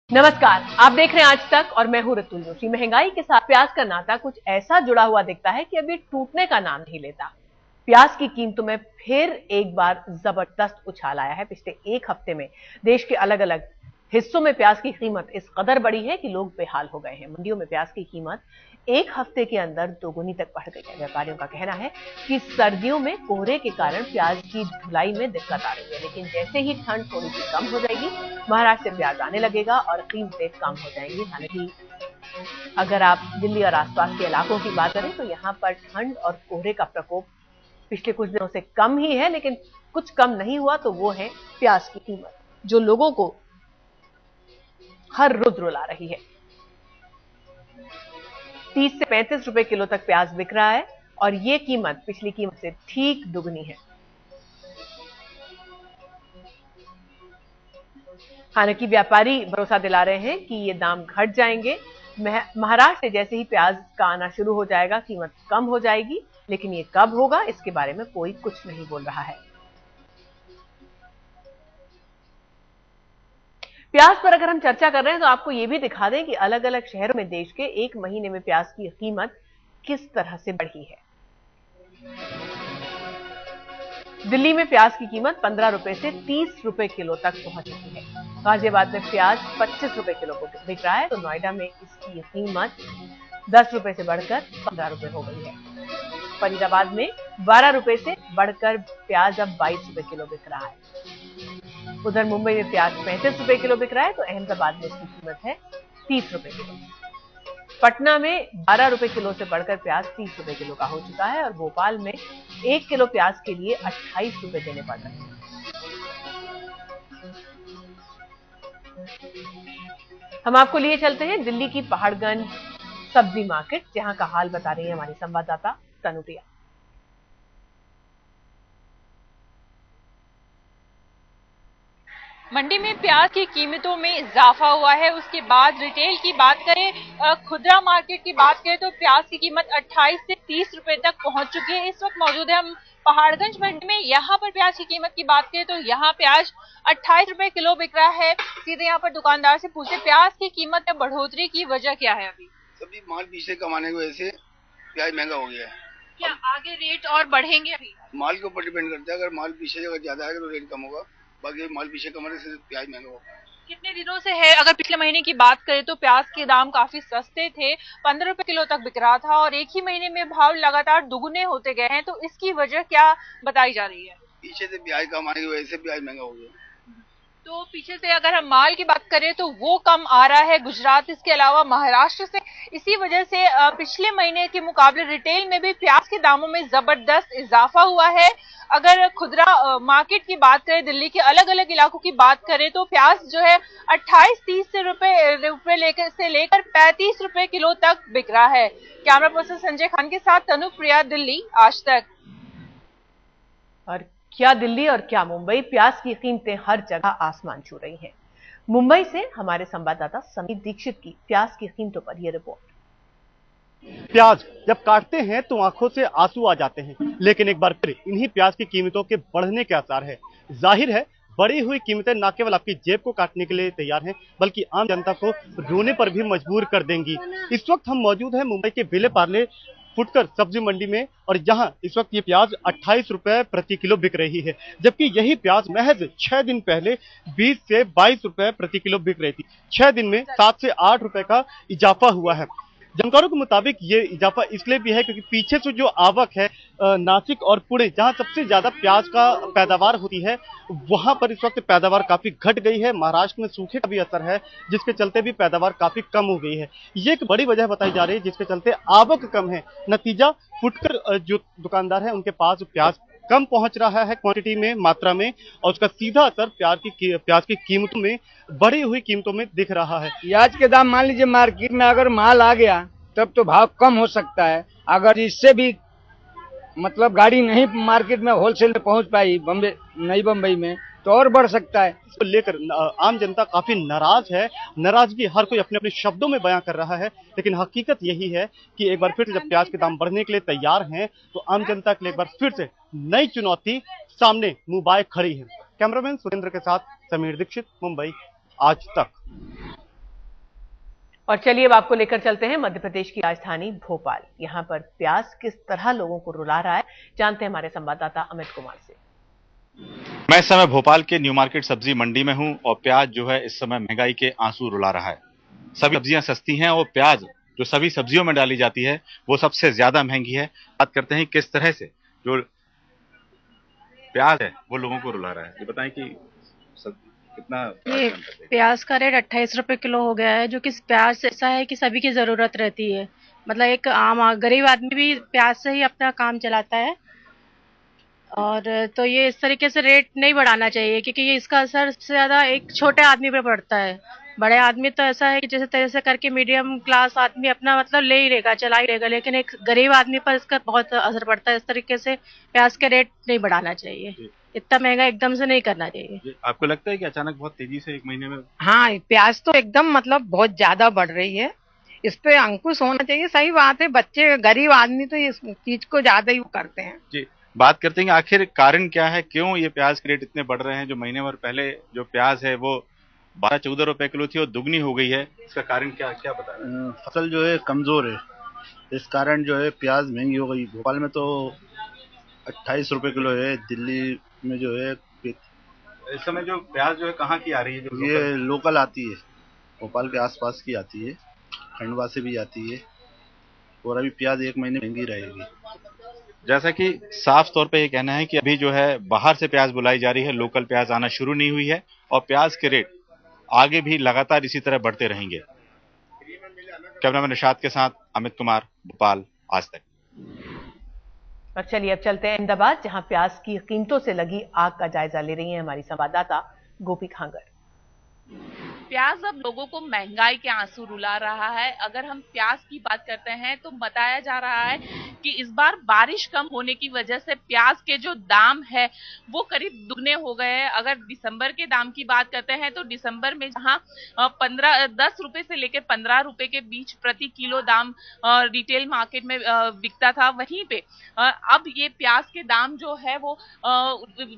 नमस्कार, आप देख रहे हैं आज तक और मैं हूं ऋतुल जोशी। महंगाई के साथ प्याज का नाता कुछ ऐसा जुड़ा हुआ दिखता है कि अभी टूटने का नाम नहीं लेता। प्याज की कीमतों में फिर एक बार जबरदस्त उछाल आया है। पिछले एक हफ्ते में देश के अलग अलग हिस्सों में प्याज की कीमत इस कदर बढ़ी है कि लोग बेहाल हो गए हैं। मंडियों में प्याज की कीमत एक हफ्ते के अंदर दोगुनी तक बढ़ गई है। व्यापारियों का कहना है कि सर्दियों में कोहरे के कारण प्याज की ढुलाई में दिक्कत आ रही है, लेकिन जैसे ही ठंड थोड़ी सी कम हो जाएगी, महाराष्ट्र से प्याज आने लगेगा और कीमतें कम हो जाएंगी। हालांकि अगर आप दिल्ली और आसपास के इलाकों की बात करें तो यहाँ पर ठंड और कोहरे का प्रकोप पिछले कुछ दिनों से कम ही है, लेकिन कुछ कम नहीं हुआ तो वो है प्याज की कीमत, जो लोगों को हर रोज रुला रही है। 30 से 35 रुपए किलो तक प्याज बिक रहा है और ये कीमत पिछली कीमत से ठीक दुगनी है। हालांकि व्यापारी भरोसा दिला रहे हैं कि ये दाम घट जाएंगे। महाराष्ट्र से जैसे ही प्याज का आना शुरू हो जाएगा, कीमत कम हो जाएगी, लेकिन ये कब होगा इसके बारे में कोई कुछ नहीं बोल रहा है। प्याज पर अगर हम चर्चा कर रहे हैं तो आपको यह भी दिखा दें कि अलग अलग शहरों में देश के एक महीने में प्याज की कीमत किस तरह से बढ़ी है। दिल्ली में प्याज की कीमत 15 रुपए से 30 रुपए किलो तक पहुंच चुकी है। गाजियाबाद में प्याज 25 रुपए किलो को बिक रहा है तो नोएडा में इसकी कीमत 10 रुपए से बढ़कर 15 रुपए हो गई है। फरीदाबाद में 12 रुपए से बढ़कर प्याज अब 22 रुपए किलो बिक रहा है। उधर मुंबई में प्याज 35 रुपए किलो बिक रहा है तो अहमदाबाद में इसकी कीमत है 30 रुपए किलो। पटना में 12 रुपए किलो से बढ़कर प्याज 30 रुपए किलो का हो चुका है और भोपाल में 1 किलो प्याज के लिए 28 रुपए देने पड़ रहे हैं। हम आपको लिए चलते हैं दिल्ली की पहाड़गंज सब्जी मार्केट, जहां का हाल बता रही है हमारी संवाददाता तनु प्रिया। मंडी में प्याज की कीमतों में इजाफा हुआ है। उसके बाद रिटेल की बात करें, खुदरा मार्केट की बात करें तो प्याज की कीमत 28 से 30 रुपए तक पहुंच चुकी है। इस वक्त मौजूद है हम पहाड़गंज मंडी में। यहाँ पर प्याज की कीमत की बात करें तो यहाँ प्याज 28 रुपए किलो बिक रहा है। सीधे यहाँ पर दुकानदार से पूछे प्याज की कीमत में बढ़ोतरी की वजह क्या है। अभी माल पीछे कमाने की वजह से प्याज महंगा हो गया है। क्या आगे रेट और बढ़ेंगे? अभी माल के ऊपर डिपेंड करता है, अगर माल पीछे अगर ज्यादा है तो रेट कम होगा, बाकी माल पीछे कम होने से प्याज महंगा होगा। कितने दिनों से है? अगर पिछले महीने की बात करें तो प्याज के दाम काफी सस्ते थे, 15 रुपए किलो तक बिक रहा था और एक ही महीने में भाव लगातार दुगुने होते गए हैं, तो इसकी वजह क्या बताई जा रही है? पीछे से प्याज कमाने की वजह से प्याज महंगा हो गया। तो पीछे से अगर हम माल की बात करें तो वो कम आ रहा है गुजरात, इसके अलावा महाराष्ट्र से। इसी वजह से पिछले महीने के मुकाबले रिटेल में भी प्याज के दामों में जबरदस्त इजाफा हुआ है। अगर खुदरा मार्केट की बात करें, दिल्ली के अलग अलग इलाकों की बात करें तो प्याज जो है 28-30 रुपए लेकर 35 रुपए किलो तक बिक रहा है। कैमरा पर्सन संजय खान के साथ तनु प्रिया, दिल्ली, आज तक। और क्या दिल्ली और क्या मुंबई, प्याज की कीमतें हर जगह आसमान छू रही हैं। मुंबई से हमारे संवाददाता समीर दीक्षित की प्याज की कीमतों पर यह रिपोर्ट। प्याज जब काटते हैं तो आंखों से आंसू आ जाते हैं, लेकिन एक बार फिर इन्हीं प्याज की कीमतों के बढ़ने के आसार है। जाहिर है बढ़ी हुई कीमतें न केवल आपकी जेब को काटने के लिए तैयार हैं, बल्कि आम जनता को रोने पर भी मजबूर कर देंगी। इस वक्त हम मौजूद हैं मुंबई के विले पार्ले फुटकर सब्जी मंडी में और यहाँ इस वक्त ये प्याज 28 रुपए प्रति किलो बिक रही है, जबकि यही प्याज महज 6 दिन पहले 20 से 22 रुपए प्रति किलो बिक रही थी। 6 दिन में 7 से 8 रुपए का इजाफा हुआ है। जानकारों के मुताबिक ये इजाफा इसलिए भी है क्योंकि पीछे से जो आवक है नासिक और पुणे, जहां सबसे ज्यादा प्याज का पैदावार होती है, वहां पर इस वक्त पैदावार काफी घट गई है। महाराष्ट्र में सूखे का भी असर है, जिसके चलते भी पैदावार काफी कम हो गई है। ये एक बड़ी वजह बताई जा रही है जिसके चलते आवक कम है। नतीजा फुटकर जो दुकानदार है उनके पास प्याज कम पहुंच रहा है क्वांटिटी में, मात्रा में, और उसका सीधा असर प्याज की कीमतों में, बढ़ी हुई कीमतों में दिख रहा है। प्याज के दाम मान लीजिए मार्केट में अगर माल आ गया तब तो भाव कम हो सकता है। अगर इससे भी मतलब गाड़ी नहीं मार्केट में होलसेल में पहुंच पाई नई बम्बई में तो और बढ़ सकता है। इसको लेकर आम जनता काफी नाराज है। नाराजगी हर कोई अपने अपने शब्दों में बयां कर रहा है, लेकिन हकीकत यही है कि एक बार फिर जब प्याज के दाम बढ़ने के लिए तैयार हैं तो आम जनता के लिए एक बार फिर से नई चुनौती सामने मुंह बाए खड़ी है। कैमरामैन सुरेंद्र के साथ समीर दीक्षित, मुंबई, आज तक। और चलिए अब आपको लेकर चलते हैं मध्य प्रदेश की राजधानी भोपाल। यहाँ पर प्याज किस तरह लोगों को रुला रहा है, जानते हैं हमारे संवाददाता अमित कुमार से। मैं इस समय भोपाल के न्यू मार्केट सब्जी मंडी में हूं और प्याज जो है इस समय महंगाई के आंसू रुला रहा है। सभी सब्जियां सस्ती हैं और प्याज जो सभी सब्जियों में डाली जाती है वो सबसे ज्यादा महंगी है। बात करते हैं किस तरह से जो प्याज है वो लोगों को रुला रहा है। ये बताएं कि कितना ये प्याज का रेट 28 रुपए किलो हो गया है, जो कि प्याज ऐसा है कि सभी की जरूरत रहती है। मतलब एक आम गरीब आदमी भी प्याज से ही अपना काम चलाता है। और तो ये इस तरीके से रेट नहीं बढ़ाना चाहिए, क्योंकि ये इसका असर सबसे ज्यादा एक छोटे आदमी पे पड़ता है। बड़े आदमी तो ऐसा है कि जैसे तैसे करके मीडियम क्लास आदमी अपना मतलब ले ही रहेगा, चला ही रहेगा, लेकिन एक गरीब आदमी पर इसका बहुत असर पड़ता है। इस तरीके से प्याज के रेट नहीं बढ़ाना चाहिए, इतना महंगा एकदम से नहीं करना चाहिए। आपको लगता है कि अचानक बहुत तेजी से एक महीने में? हाँ, प्याज तो एकदम मतलब बहुत ज्यादा बढ़ रही है, इस पे अंकुश होना चाहिए। सही बात है, बच्चे गरीब आदमी तो इस चीज को ज्यादा ही करते हैं। जी, बात करते हैं आखिर कारण क्या है, क्यों ये प्याज के रेट इतने बढ़ रहे हैं? जो महीने भर पहले जो प्याज है वो 12-14 रुपए किलो थी और दुगनी हो गई है, इसका कारण क्या क्या बता रहे हैं? फसल जो है कमजोर है, इस कारण जो है प्याज महंगी हो गई। भोपाल में तो 28 रुपए किलो है, दिल्ली में जो है इस समय जो प्याज जो है कहाँ की आ रही है? जो ये लोकल आती है, भोपाल के आसपास की आती है, खंडवा से भी आती है। और अभी प्याज एक महीने महंगी रहेगी। जैसा कि साफ तौर पे ये कहना है कि अभी जो है बाहर से प्याज बुलाई जा रही है, लोकल प्याज आना शुरू नहीं हुई है और प्याज के रेट आगे भी लगातार इसी तरह बढ़ते रहेंगे। कैमरामैन निशात के साथ अमित कुमार, भोपाल, आज तक। और चलिए अब चलते हैं अहमदाबाद, जहां प्याज की कीमतों से लगी आग का जायजा ले रही हैं हमारी संवाददाता गोपी खांगर। प्याज अब लोगों को महंगाई के आंसू रुला रहा है। अगर हम प्याज की बात करते हैं तो बताया जा रहा है कि इस बार बारिश कम होने की वजह से प्याज के जो दाम है वो करीब दुगने हो गए हैं। अगर दिसंबर के दाम की बात करते हैं तो दिसंबर में जहां 10 रुपए से लेकर 15 रुपए के बीच प्रति किलो दाम रिटेल मार्केट में बिकता था, वहीं पे अब ये प्याज के दाम जो है वो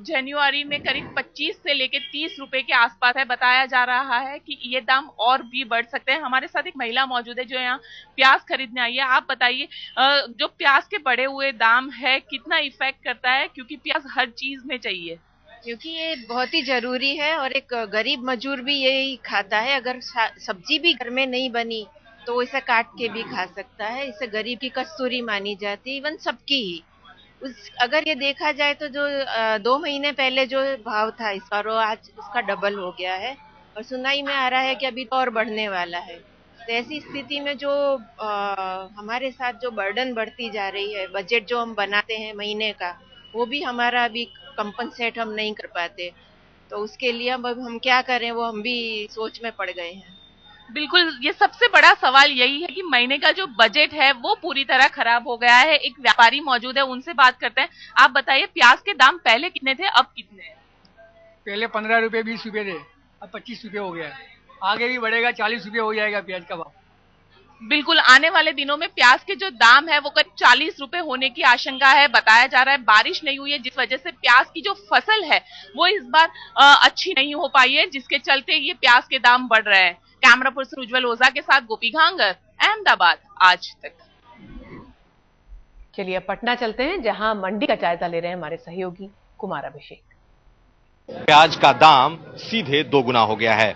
जनवरी में करीब 25 से लेकर 30 रुपए के आसपास है। बताया जा रहा है कि ये दाम और भी बढ़ सकते हैं। हमारे साथ एक महिला मौजूद है जो यहाँ प्याज खरीदने आई है। आप बताइए, जो प्याज के बढ़े हुए दाम है कितना इफेक्ट करता है, क्योंकि प्याज हर चीज में चाहिए? क्योंकि ये बहुत ही जरूरी है और एक गरीब मजदूर भी यही खाता है। अगर सब्जी भी घर में नहीं बनी तो वो इसे काट के भी खा सकता है। इसे गरीब की कस्तूरी मानी जाती है, इवन सबकी ही। अगर ये देखा जाए तो जो 2 महीने पहले जो भाव था इस बार वो आज उसका डबल हो गया है और सुनाई में आ रहा है कि अभी तो और बढ़ने वाला है। तो ऐसी स्थिति में जो हमारे साथ जो बर्डन बढ़ती जा रही है, बजट जो हम बनाते हैं महीने का, वो भी हमारा अभी कंपनसेट हम नहीं कर पाते। तो उसके लिए अब हम क्या करें, वो हम भी सोच में पड़ गए हैं। बिल्कुल, ये सबसे बड़ा सवाल यही है कि महीने का जो बजट है वो पूरी तरह खराब हो गया है। एक व्यापारी मौजूद है, उनसे बात करते हैं। आप बताइए, प्याज के दाम पहले कितने थे, अब कितने हैं? पहले 15 रुपए 20 रुपए थे, अब 25 रुपए हो गया। आगे भी बढ़ेगा, 40 रुपए हो जाएगा प्याज का भाव। बिल्कुल, आने वाले दिनों में प्याज के जो दाम है वो करीब 40 रुपए होने की आशंका है। बताया जा रहा है बारिश नहीं हुई है, जिस वजह से प्याज की जो फसल है वो इस बार अच्छी नहीं हो पाई है, जिसके चलते ये प्याज के दाम बढ़ रहे हैं। कैमरा पर्सन उज्जवल ओझा के साथ गोपी खांगर, अहमदाबाद, आज तक। चलिए अब पटना चलते हैं, जहां मंडी का जायजा ले रहे हैं हमारे सहयोगी कुमार अभिषेक। प्याज का दाम सीधे दोगुना हो गया है।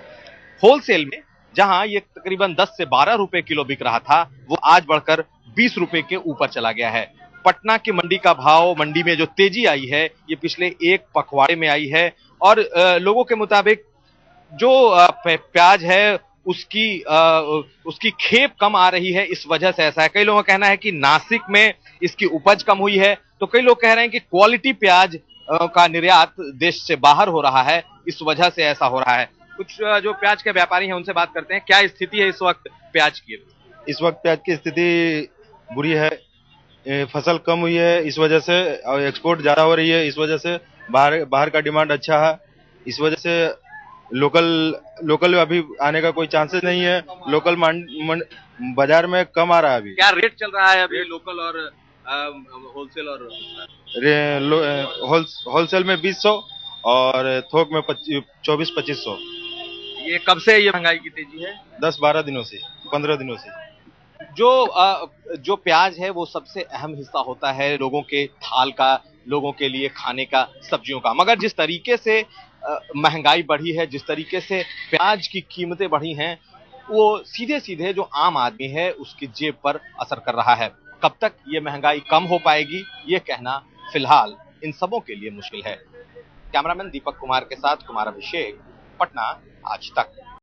होलसेल में जहां ये तकरीबन 10 से 12 रुपए किलो बिक रहा था, वो आज बढ़कर 20 रुपए के ऊपर चला गया है। पटना की मंडी का भाव, मंडी में जो तेजी आई है ये पिछले एक पखवाड़े में आई है और लोगों के मुताबिक जो प्याज है उसकी खेप कम आ रही है, इस वजह से ऐसा है। कई लोगों का कहना है कि नासिक में इसकी उपज कम हुई है, तो कई लोग कह रहे हैं कि क्वालिटी प्याज का निर्यात देश से बाहर हो रहा है, इस वजह से ऐसा हो रहा है। कुछ जो प्याज के व्यापारी हैं उनसे बात करते हैं, क्या स्थिति है इस वक्त प्याज की? इस वक्त प्याज की स्थिति बुरी है, फसल कम हुई है इस वजह से, और एक्सपोर्ट ज्यादा हो रही है इस वजह से। बाहर का डिमांड अच्छा है, इस वजह से लोकल अभी आने का कोई चांसेस नहीं है। लोकल बाजार में कम आ रहा है। अभी क्या रेट चल रहा है अभी लोकल और होलसेल? और होलसेल में 2000 और थोक में 24-2500। ये कब से ये महंगाई की तेजी है? 10-12 दिनों से, 15 दिनों से। जो प्याज है वो सबसे अहम हिस्सा होता है लोगों के थाल का, लोगों के लिए खाने का, सब्जियों का। मगर जिस तरीके से महंगाई बढ़ी है, जिस तरीके से प्याज की कीमतें बढ़ी हैं, वो सीधे सीधे जो आम आदमी है उसकी जेब पर असर कर रहा है। कब तक ये महंगाई कम हो पाएगी, ये कहना फिलहाल इन सबों के लिए मुश्किल है। कैमरामैन दीपक कुमार के साथ कुमार अभिषेक, पटना आज तक।